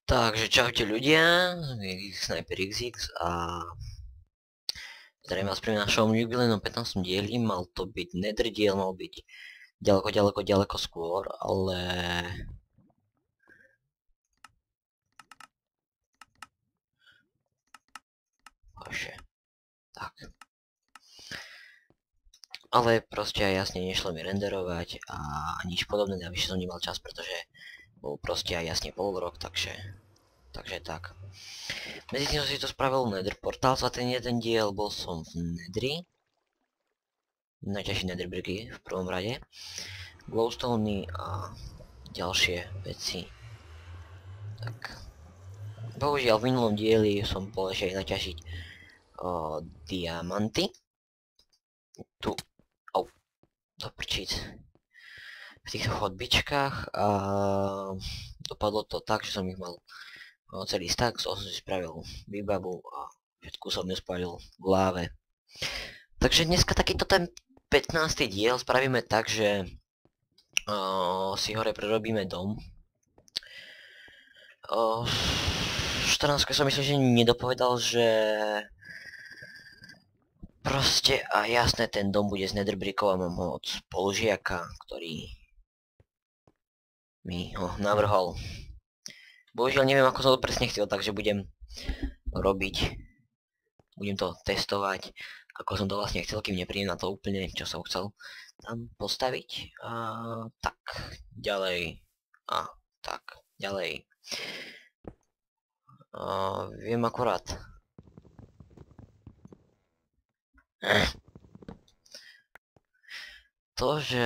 Takže čaute ľudia, Sniper XX a zdravím vás pri našom jubilejnom 15. dieli. Mal to byť Nether diel, mal byť ďaleko skôr, ale... Bože, tak. Ale proste aj jasne nešlo mi renderovať a nič podobné, navyše som nemal čas, pretože bol proste aj jasne polrok, takže tak. Medzi tým som si to spravil Nether portál za ten jeden diel, bol som v Netheri. Najťažšie Nether bricky v prvom rade. Glowstony a ďalšie veci. Tak. Bohužiaľ v minulom dieli som bol ešte aj naťažiť diamanty. Tu. Do prčíc. V týchto chodbičkách a dopadlo to tak, že som ich mal celý stack, som si spravil výbavu a všetku som nespálil v láve. Takže dneska takýto ten 15. diel spravíme tak, že si hore prerobíme dom. 14 som myslím, že nedopovedal, že proste a jasné, ten dom bude z netherbrickov a mám ho od spolužiaka, ktorý mi ho navrhol. Bohužiaľ neviem, ako som to presne chcel, takže budem to testovať, ako som to vlastne chcel, kým neprídem na to úplne, čo som chcel tam postaviť. A tak, ďalej, a tak, ďalej. Viem akurát. To, že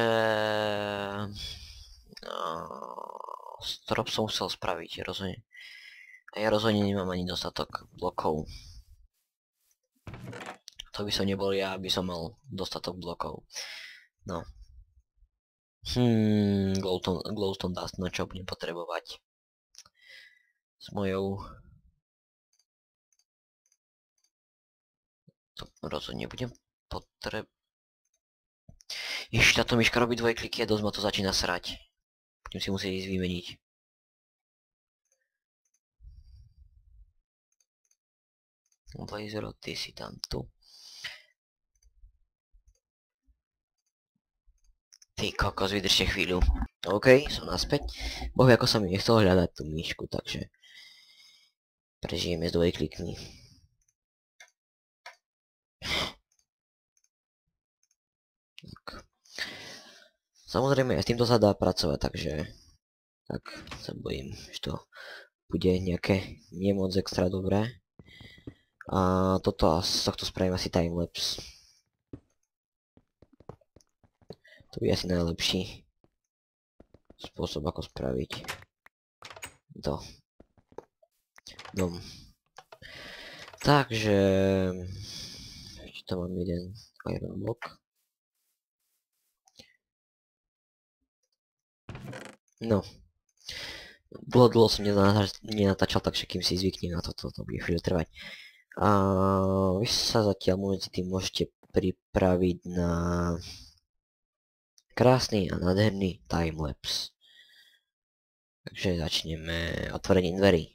strop som musel spraviť, rozhodne. A ja rozhodne nemám ani dostatok blokov. To by som nebol ja, aby som mal dostatok blokov. No. Glowstone dust, no čo budem potrebovať. S mojou... To rozhodne budem potrebovať. Ježiš, táto myška robí dvojkliky a dosť ma to začína srať. Budem si musieť ísť vymeniť. Blazero, ty si tam tu. Ty kokos, vydržte chvíľu. OK, som naspäť. Boh, ako sa mi nechcelo hľadať tú myšku, takže prežijeme s dvojklikmi. Tak. Samozrejme, aj s týmto sa dá pracovať, takže tak sa bojím, že to bude nejaké nemoc extra dobré. A toto z tohto spravím asi timelapse. To bude asi najlepší spôsob, ako spraviť to. Dom. Takže ešte tam mám jeden iron block. No. Dlho som nenatáčal, takže kým si zvyknem na toto, to bude chvíľu trvať. A vy sa zatiaľ medzi tým môžete pripraviť na krásny a nádherný timelapse. Takže začneme otvorením dverí.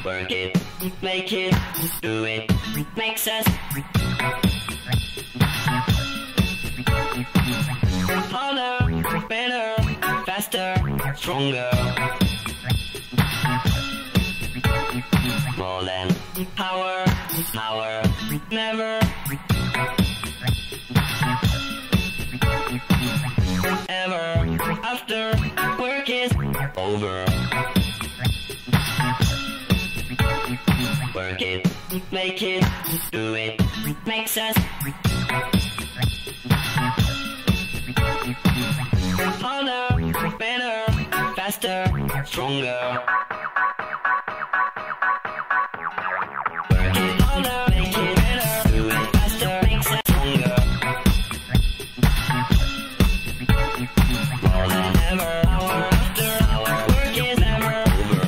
Work it, make it, do it, makes us harder, better, faster, stronger. More than power, never. over. Work it, make it, do it, makes us harder, better, faster, stronger. Work it harder, make it better, do it faster, makes us stronger. More than ever, hour after hour, work is never over.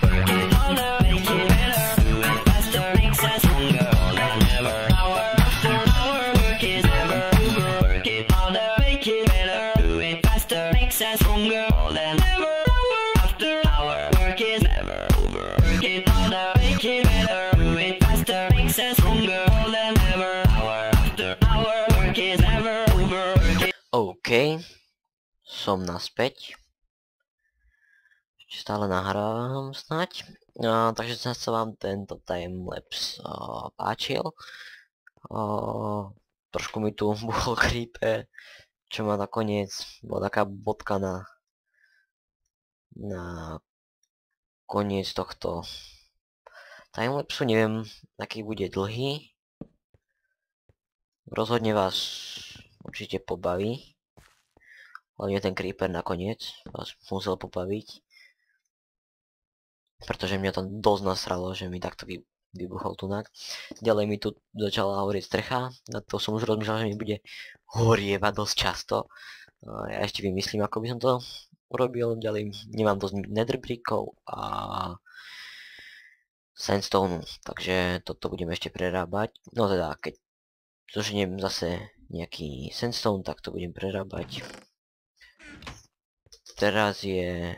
Work it harder, make it better, do it faster, makes us stronger. More than ever, hour after hour, work is never over. Work it harder, make it better, do it faster, makes us stronger. More than ever, hour after hour, work is never over. Work it harder, make it better, do it faster, makes us stronger. More than ever, hour after hour, work is never over. Work it OK, som naspäť. Ešte stále nahrávam snať. Takže sa vám tento timelapse páčil. Trošku mi tu bol creeper, čo ma nakoniec bola taká bodka na koniec tohto timelapsu. Neviem, aký bude dlhý. Rozhodne vás určite pobaví. Hlavne ten creeper nakoniec vás musel pobaviť. Pretože mňa to dosť nasralo, že mi takto vybuchol tunak. Ďalej mi tu začala horieť strecha. Na to som už rozmýšľal, že mi bude horievať dosť často. Ja ešte vymyslím, ako by som to urobil. Ďalej nemám dosť netherbrickov a sandstone, takže toto budeme ešte prerábať. No teda, keď zoženiem zase nejaký sandstone, tak to budem prerábať. Teraz je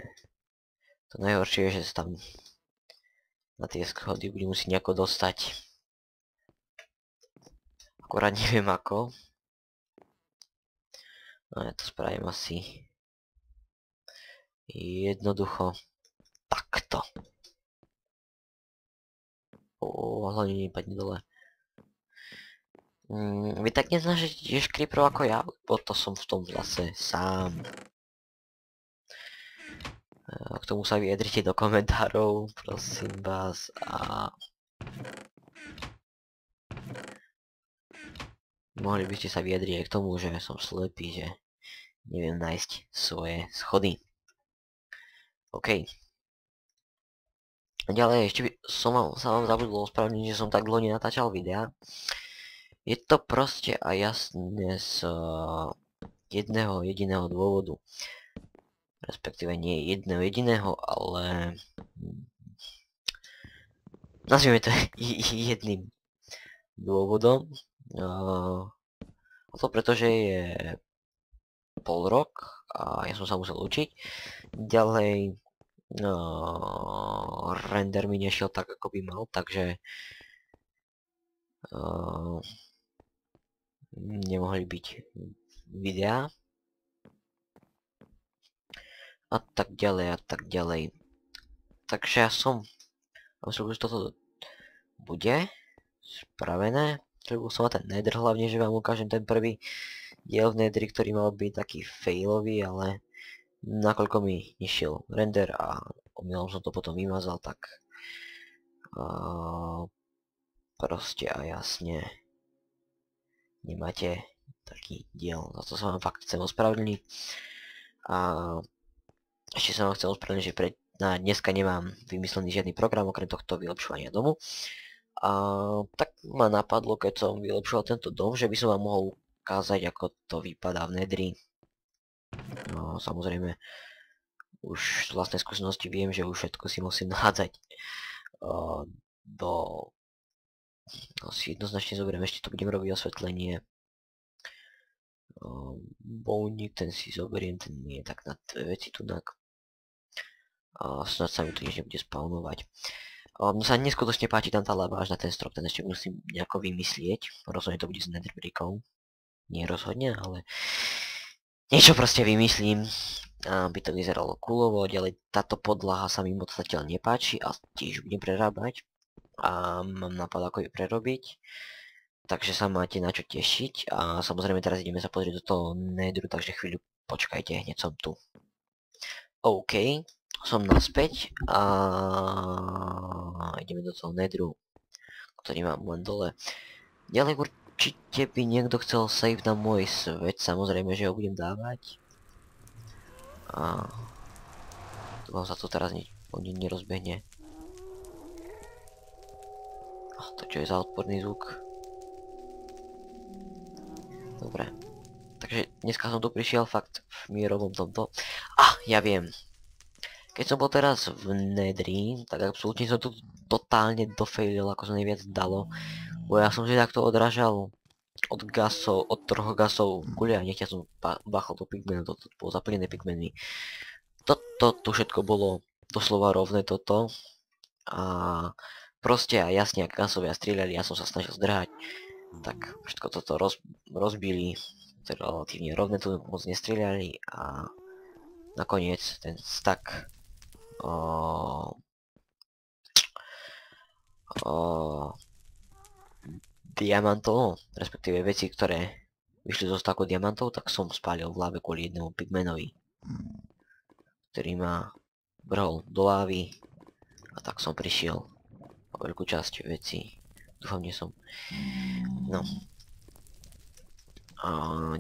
to najhoršie, že sa tam na tie schody budem musieť nejako dostať. Akorát neviem ako. No ja to spravím asi jednoducho takto. Hlavne nepadne dole. Vy tak neznášate tiež creeperov ako ja? Bo to som v tom zase sám. K tomu sa vyjadrite do komentárov, prosím vás. A mohli by ste sa vyjadriť aj k tomu, že som slepý, že neviem nájsť svoje schody. OK. Ďalej ešte sa vám zabudol ospravedlniť, že som tak dlho nenatáčal videa. Je to proste a jasne z jedného jediného dôvodu. Respektíve nie jedného jediného, ale nazvime to jedným dôvodom. A to pretože je pol rok a ja som sa musel učiť. Ďalej render mi nešiel tak, ako by mal, takže nemohli byť videá. A tak ďalej, a tak ďalej. Takže ja som myslel, že toto bude spravené. Treba som ten nether, hlavne, že vám ukážem ten prvý diel v nether, ktorý mal byť taký failový, ale nakoľko mi nešiel render a omylom som to potom vymazal, tak proste a jasne nemáte taký diel. Za to sa vám fakt chcem ospravedlniť. A ešte sa vám chcem ospravedlniť, že na dneska nemám vymyslený žiadny program okrem tohto vylepšovania domu. A tak ma napadlo, keď som vylepšoval tento dom, že by som vám mohol ukázať, ako to vypadá v nedri. No samozrejme, už z vlastnej skúsenosti viem, že už všetko si musím nahádzať si jednoznačne zoberiem, ešte to budem robiť osvetlenie. Bowník, ten si zoberiem, ten nie je tak na dve veci tunak. Snad sa mi tu nič nebude spawnovať. Mne sa neskutočne páči tam tá lava až na ten strop, ten ešte musím nejako vymyslieť. Rozhodne to bude s netherbrickov. Nie rozhodne, ale niečo proste vymyslím, aby to vyzeralo coolovo. Ďalej táto podlaha sa mi moc zatiaľ nepáči a tiež budem prerábať. A mám nápad, ako ju prerobiť. Takže sa máte na čo tešiť. A samozrejme teraz ideme sa pozrieť do toho netheru, takže chvíľu počkajte, hneď som tu. OK, som naspäť a ideme do toho nedru, ktorý mám len dole. Ďalej určite by niekto chcel save na môj svet, samozrejme, že ho budem dávať. A dúfam sa to teraz nič nerozbehne. To čo je za odporný zvuk? Dobre. Takže dneska som tu prišiel fakt v mierovom tomto. Ja viem. Keď som bol teraz v Nedri, tak absolútne som to totálne dofailil, ako sa najviac dalo. Bo ja som si takto odrážal od gasov, od troch gasov guľa, nech ja som bachol do pigmenov, toto bolo zaplnené pigmeny. Toto tu všetko bolo doslova rovné toto. A proste a jasne, ak gasovia strieľali, ja som sa snažil zdrhať. Tak všetko toto rozbili, to je relatívne rovné, tu moc nestrieľali a nakoniec ten stack diamantov, respektíve veci, ktoré vyšli zo stacku diamantov, tak som spálil v láve kvôli jednému pigmenovi, ktorý ma vrhol do lávy a tak som prišiel o veľkú časť vecí. Dúfam, nie som. No. A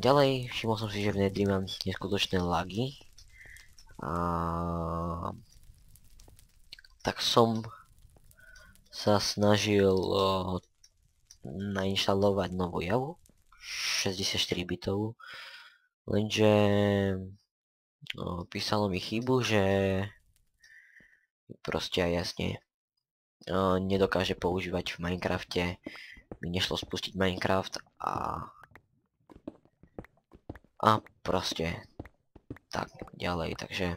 ďalej, všimol som si, že v Nedri mám neskutočné lagy. Tak som sa snažil nainštalovať novú javu 64 bitov, lenže písalo mi chybu, že proste aj jasne nedokáže používať v Minecrafte, mi nešlo spustiť Minecraft a proste tak ďalej, takže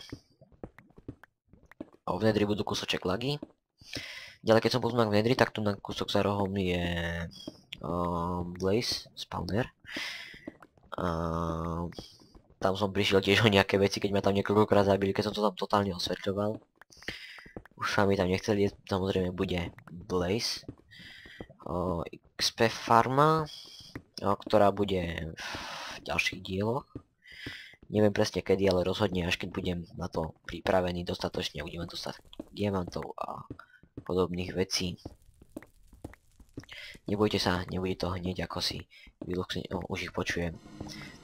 v Nedri budú kúsoček lagy. Ďalej, keď som bol v Nedri, tak tu na kúsok za rohom je Blaze spawner. Tam som prišiel tiež o nejaké veci, keď ma tam niekoľkokrát zabili, keď som to tam totálne osvetľoval. Už sa mi tam nechceli, samozrejme bude Blaze. XP farma, ktorá bude v ďalších dieloch. Neviem presne kedy, ale rozhodne až keď budem na to pripravený dostatočne, budeme dostať diamantov a podobných vecí. Nebojte sa, nebude to hneď ako si vyluxne, už ich počujem.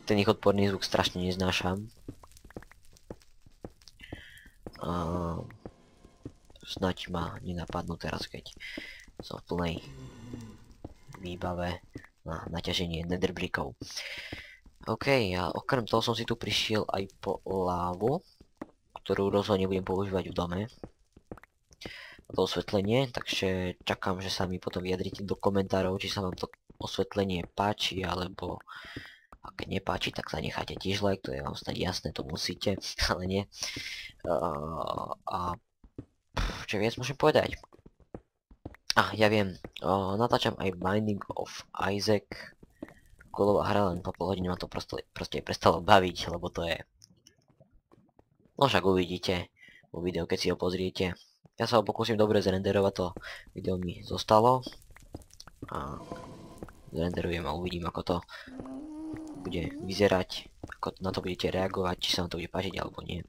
Ten ich odporný zvuk strašne neznášam. Snaď ma nenapadnú teraz, keď som v plnej výbave na naťaženie netherbrickov. OK, a okrem toho som si tu prišiel aj po lávu, ktorú rozhodne budem používať v dome. Na to osvetlenie, takže čakám, že sa mi potom vyjadrite do komentárov, či sa vám to osvetlenie páči, alebo ak nepáči, tak zanecháte tiež like, to je vám snad jasné, to musíte, ale nie. Čo viac môžem povedať? Ja viem, natáčam aj Binding of Isaac. Kolová hra, len po pol hodine ma to proste prestalo baviť, lebo to je... No však uvidíte vo videu, keď si ho pozriete. Ja sa ho pokúsim dobre zrenderovať, to video mi zostalo. A zrenderujem a uvidím, ako to bude vyzerať, ako na to budete reagovať, či sa vám to bude páčiť alebo nie.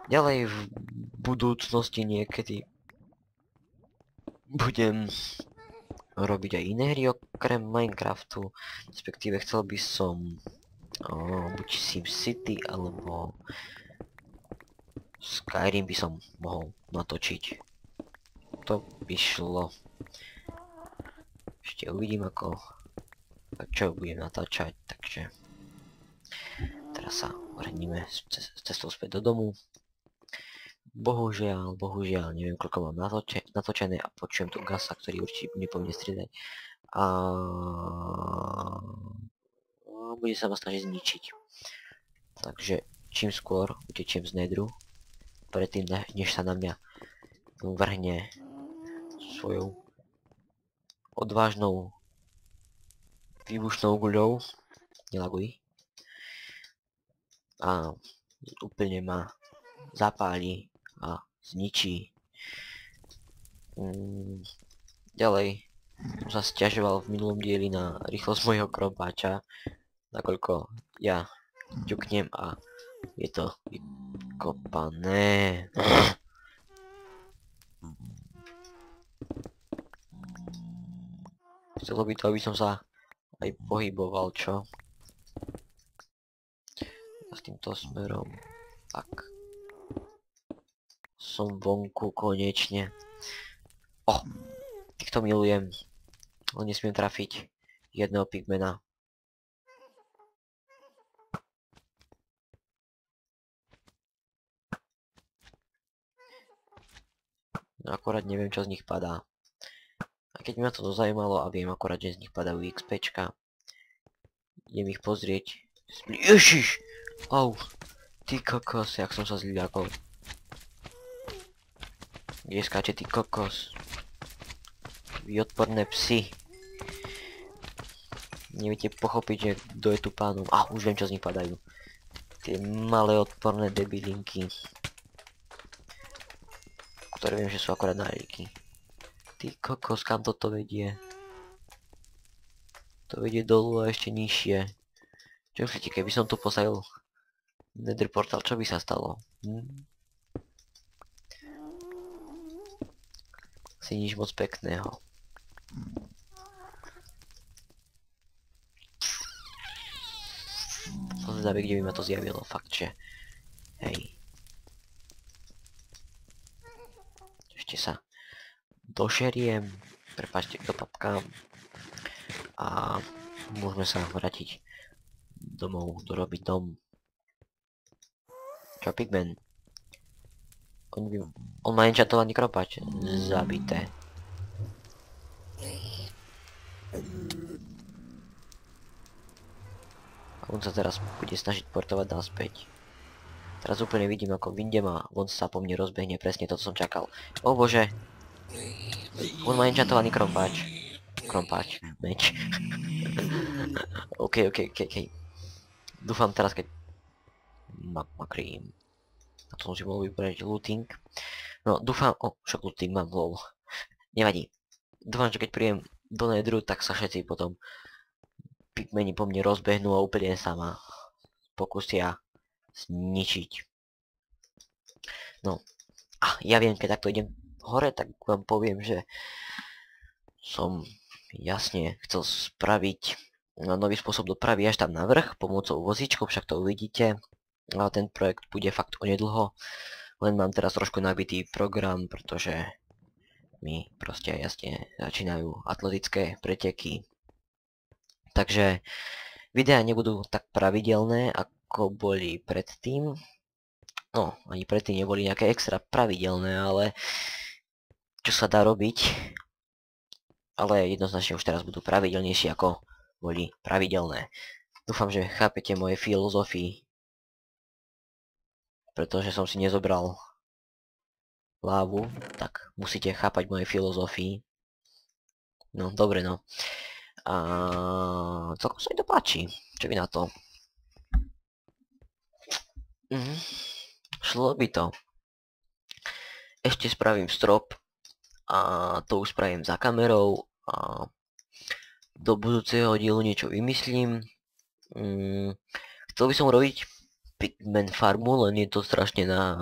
Ďalej v budúcnosti niekedy budem robiť aj iné hry okrem Minecraftu, respektíve chcel by som buď SimCity alebo Skyrim by som mohol natočiť. To by šlo. Ešte uvidím ako čo budem natáčať, takže teraz sa vrhníme s cestou späť do domu. Bohužiaľ, neviem koľko mám natočené a počujem tu gasa, ktorý určite bude po mne striedať. A bude sa ma snažiť zničiť. Takže čím skôr utečiem z Nedru, predtým než sa na mňa vrhne svojou odvážnou výbušnou guľou. Nelaguj. A úplne ma zapáli a zničí. Ďalej som sa sťažoval v minulom dieli na rýchlosť mojho krompáča, nakoľko ja ťuknem a je to vykopané. Chcelo by to, aby som sa aj pohyboval, čo? S týmto smerom. Tak. Som vonku konečne. Týchto milujem. Ale nesmiem trafiť jedného pigmena. No akorát neviem, čo z nich padá. A keď ma to dozajímalo a viem akorát, že z nich padajú XPčka, idem ich pozrieť. Ježiš! Au! Ty kokos, jak som sa zľakol. Kde skáče ty kokos? Vy odporné psy. Neviete pochopiť, že kto je tu pánom. Už viem, čo z nich padajú. Tie malé odporné debilinky. Ktoré viem, že sú akorát náliky. Ty kokos, kam toto vedie? To vedie dolu a ešte nižšie. Čo myslíte, keby som tu postavil Nether portál, čo by sa stalo? Asi nič moc pekného. Som zvedavý, kde by ma to zjavilo, fakt, že... Hej. Ešte sa došeriem, prepáčte, dopapkám a môžeme sa vrátiť domov, dorobiť dom. Čo, pigmen? On má enchantovaný kropač. Zabité. A on sa teraz bude snažiť portovať naspäť. Teraz úplne vidím, ako vyjdem a on sa po mne rozbehne, presne to, čo som čakal. O bože! On má enchantovaný krompáč. Krompáč. Meč. OK. Dúfam teraz, keď... Makrím. A to som si mohol vybrať looting. No, dúfam... však looting mám, lol. Nevadí. Dúfam, že keď príjem do Netheru, tak sa všetci potom pigmeni po mne rozbehnú a úplne sa ma pokusia zničiť. No. Ja viem, keď takto idem hore, tak vám poviem, že som jasne chcel spraviť nový spôsob dopravy až tam na vrch pomocou vozíčkov, však to uvidíte. Ale ten projekt bude fakt onedlho. Len mám teraz trošku nabitý program, pretože mi proste jasne začínajú atletické preteky. Takže videá nebudú tak pravidelné, ako boli predtým. No, ani predtým neboli nejaké extra pravidelné, ale čo sa dá robiť. Ale jednoznačne už teraz budú pravidelnejšie, ako boli pravidelné. Dúfam, že chápete moje filozofii, pretože som si nezobral lávu, tak musíte chápať moje filozofii. No, dobre, no. A celkom sa mi to páči. Čo vy na to? Šlo by to. Ešte spravím strop a to už spravím za kamerou a do budúceho dielu niečo vymyslím. Chcel by som robiť pigment farmu, len je to strašne na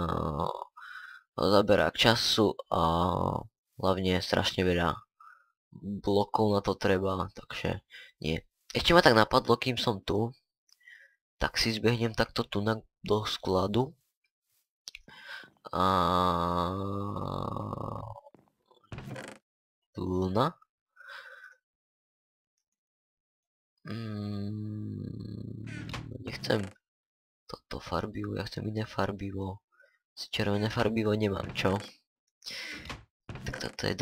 zaberák času a hlavne strašne veľa blokov na to treba, takže nie. Ešte ma tak napadlo, kým som tu, tak si zbehnem takto tu do skladu a tu na. Nechcem toto farbivo, ja chcem iné farbivo. Červené farbivo nemám, čo? Tak toto je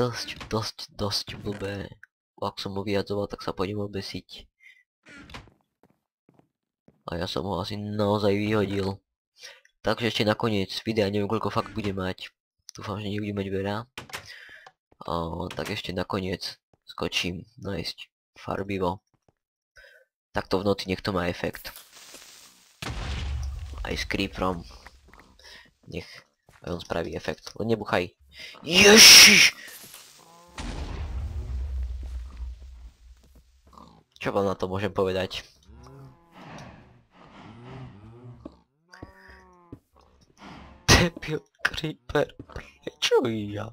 dosť blbé. Ak som ho vyjadzoval, tak sa pôjdem obesiť. A ja som ho asi naozaj vyhodil. Takže ešte nakoniec videa, neviem koľko fakt bude mať. Dúfam, že nebude mať veľa. Tak ešte nakoniec skočím nájsť farbivo. Takto v noci nech to má efekt. Aj s creeperom. Nech aj on spraví efekt. Len nebuchaj. Ježiš! Čo vám na to môžem povedať? zabil creeper? Prečo ja?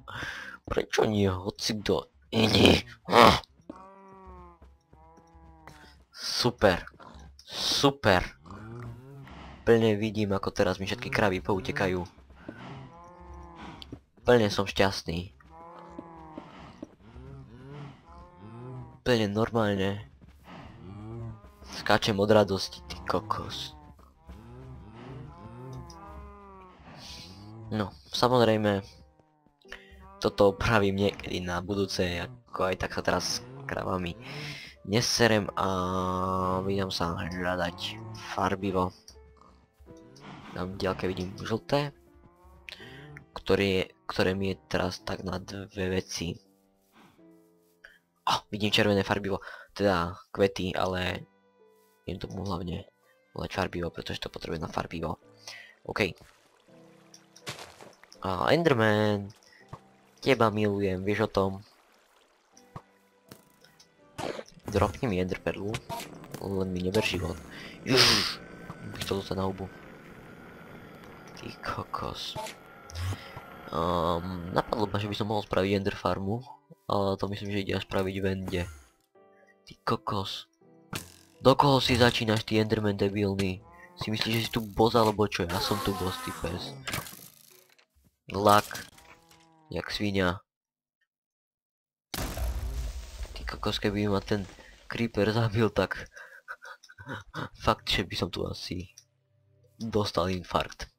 Prečo nie hocikto iný? Super. Super. Plne vidím, ako teraz mi všetky kravy poutekajú. Plne som šťastný. Plne normálne. Skáčem od radosti, ty kokos. No, samozrejme, toto opravím niekedy na budúce, ako aj tak sa teraz s kravami neserem a vydám sa hľadať farbivo. Tam ďalke vidím žlté, ktoré mi je teraz tak na dve veci. Vidím červené farbivo, teda kvety, ale idem tomu hlavne volať farbivo, pretože to potrebuje na farbivo. OK. Enderman, teba milujem, vieš o tom. Dropni mi enderperlu, len mi neber život. Ježiš, pištolu sa na hubu. Ty kokos. Napadlo ma, že by som mohol spraviť ender farmu, ale to myslím, že ide až spraviť vende. Ty kokos. Do koho si začínaš, ty enderman debilný? Si myslíš, že si tu boss alebo čo? Ja som tu boss, ty pes. Lak. Jak svinia. Ty kokos, keby ma ten creeper zabil, tak... Fakt, že by som tu asi... dostal infarkt.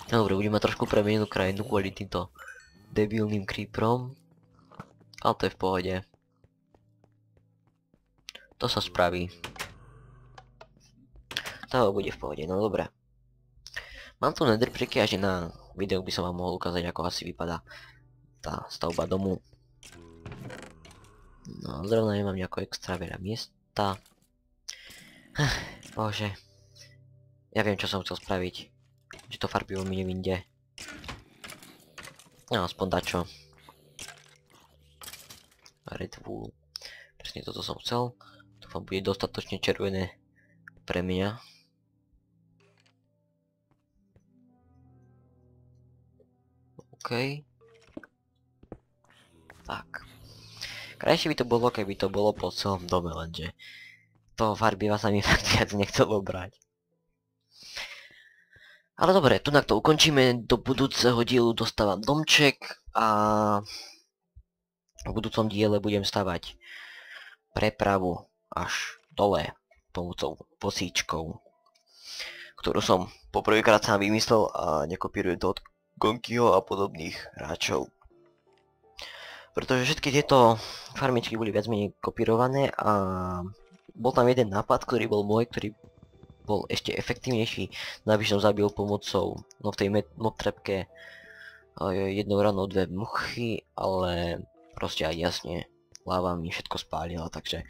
No dobre, budeme mať trošku premenenú krajinu kvôli týmto debilným creeperom. Ale to je v pohode. To sa spraví. To bude v pohode, no dobre. Mám tu nether bricky a že na videu by som vám mohol ukázať, ako asi vypadá tá stavba domu. No zrovna nemám nejako extra veľa miesta. Bože. Ja viem, čo som chcel spraviť. Že to farbivo mi nevinde. No aspoň dačo. Red wool. Presne toto som chcel. Dúfam, bude dostatočne červené pre mňa. OK. Tak. Krajšie by to bolo, keby to bolo po celom dome, lenže toho farbiva sa mi fakt viac nechcelo brať. Ale dobre, tunak to ukončíme, do budúceho dielu dostávam domček a v budúcom diele budem stavať prepravu až dole pomocou vozíčkov, ktorú som poprvýkrát sám vymyslel a nekopírujem to od Gonkyho a podobných hráčov. Pretože všetky tieto farmičky boli viac menej kopírované a bol tam jeden nápad, ktorý bol môj, ktorý bol ešte efektívnejší, aby som zabil pomocou, no v tej mob trapke jednou ranou 2 muchy, ale proste aj jasne láva mi všetko spálila, takže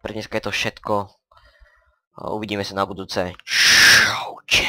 pre dneska je to všetko. Uvidíme sa na budúce. Čaute.